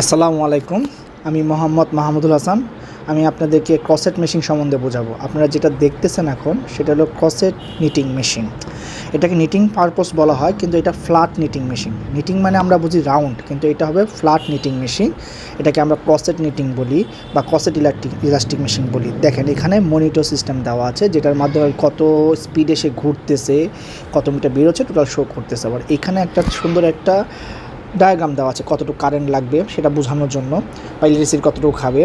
আসসালামু আলাইকুম। আমি মোহাম্মদ মাহমুদুল হাসান। আমি আপনাদেরকে ক্রসেট মেশিন সম্বন্ধে বোঝাবো। আপনারা যেটা দেখতেছেন এখন সেটা হলো ক্রসেট নিটিং মেশিন। এটাকে নিটিং পারপস বলা হয়, কিন্তু এটা ফ্ল্যাট নিটিং মেশিন। নিটিং মানে আমরা বুঝি রাউন্ড, কিন্তু এটা হবে ফ্ল্যাট নিটিং মেশিন। এটাকে আমরা ক্রসেট নিটিং বলি বা ক্রসেট ইলাস্টিক মেশিন বলি। দেখেন এখানে মনিটর সিস্টেম দেওয়া আছে, যেটার মাধ্যমে কত স্পিডে সে ঘুরতেছে, কত মিটার বেরোচ্ছে টোটাল শো করতেছে। আবার এখানে একটা সুন্দর একটা ডায়াগ্রাম দেওয়া আছে কতটুকু কারেন্ট লাগবে সেটা বোঝানোর জন্য, বা ইলেকট্রিসিটি কতটুকু খাবে।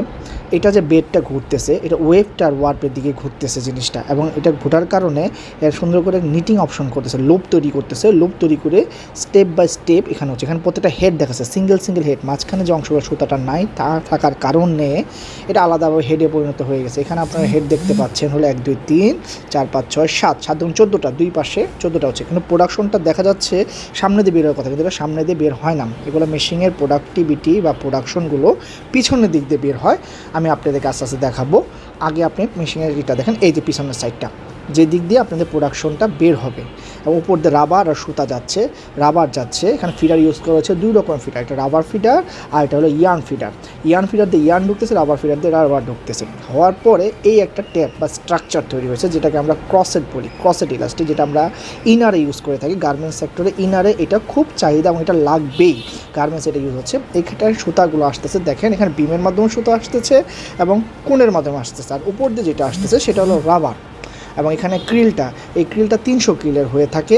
এটা যে বেডটা ঘুরতেছে, এটা ওয়েভটার ওয়ার্পের দিকে ঘুরতেছে জিনিসটা, এবং এটা ঘোরার কারণে এর সুন্দর করে নিটিং অপশন করতেছে, লুপ তৈরি করতেছে। লুপ তৈরি করে স্টেপ বাই স্টেপ এখানে হচ্ছে। এখানে প্রত্যেকটা হেড দেখাচ্ছে, সিঙ্গেল হেড। মাঝখানে যে অংশগুলো সুতাটা নাই তা থাকার কারণে এটা আলাদাভাবে হেডে পরিণত হয়ে গেছে। এখানে আপনারা হেড দেখতে পাচ্ছেন হলো 1 2 3 4 5 6 7 7 এবং 14টা, দুই পাশে 14টা হচ্ছে। কিন্তু প্রোডাকশনটা দেখা যাচ্ছে সামনে দিয়ে বের হওয়ার কথা, কিন্তু এটা সামনে দিয়ে বের হয় না। এগুলো মেশিনের প্রোডাক্টিভিটি বা প্রোডাকশনগুলো পিছনের দিক দিয়ে বের হয়। আমি আপনাদেরকে আস্তে আস্তে দেখাবো। আগে আপনি মেশিনের এটা দেখেন, এই যে পিছনের সাইডটা, যে দিক দিয়ে আপনাদের প্রোডাকশনটা বের হবে, এবং উপর দিয়ে রাবার আর সুতা যাচ্ছে, রাবার যাচ্ছে। এখানে ফিডার ইউজ করা হচ্ছে দুই রকম ফিডার, একটা রাবার ফিডার আর এটা হলো ইয়ার্ন ফিডার। ইয়ার্ন ফিডার দিয়ে ইয়ার্ন ঢুকতেছে, রাবার ফিডার দিয়ে রাবার ঢুকতেছে। হওয়ার পরে এই একটা ট্যাপ বা স্ট্রাকচার তৈরি হয়েছে, যেটাকে আমরা ক্রসেট বলি, ক্রসেট ইলাস্টিক, যেটা আমরা ইনারে ইউজ করে থাকি। গার্মেন্টস সেক্টরে ইনারে এটা খুব চাহিদা এবং এটা লাগবেই, গার্মেন্টস এটা ইউজ হচ্ছে। এইখানটায় সুতাগুলো আসতেছে, দেখেন এখানে বিমের মাধ্যমে সুতা আসতেছে এবং কোণের মাধ্যমে আসতেছে, আর উপর দিয়ে যেটা আসতেছে সেটা হলো রাবার। এবং এখানে ক্রিলটা, এই ক্রিলটা 300 ক্রিলের হয়ে থাকে।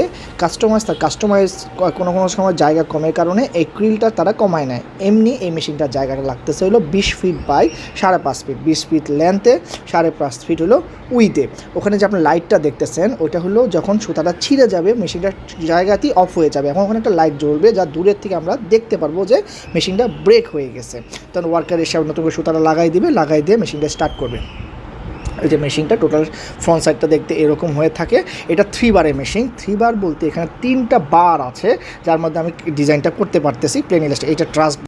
কাস্টমাইজ কোনো সময় জায়গা কমের কারণে এই ক্রিলটা তারা কমায় নেয়। এমনি এই মেশিনটার জায়গাটা লাগতেছে হলো 20 ফিট বাই 5.5 ফিট, 20 ফিট লেন্থে, 5.5 ফিট হলো উইথে। ওখানে যে আপনি লাইটটা দেখতেছেন ওইটা হলো যখন সুতাটা ছিঁড়ে যাবে মেশিনটার জায়গাতেই অফ হয়ে যাবে, এখন ওখানে একটা লাইট জ্বলবে, যা দূরের থেকে আমরা দেখতে পারবো যে মেশিনটা ব্রেক হয়ে গেছে। তখন ওয়ার্কার এসে নতুন করে সুতাটা লাগাই দিবে, লাগাই দিয়ে মেশিনটা স্টার্ট করবে। এই যে মেশিনটা টোটাল ফ্রন্ট সাইডটা দেখতে এরকম হয়ে থাকে। এটা 3 বারের মেশিন। 3 বার বলতে এখানে 3টা বার আছে, যার মধ্যে আমি ডিজাইনটা করতে পারতেছি প্লেন ইলাস্টিক। এটা ট্রাস্ট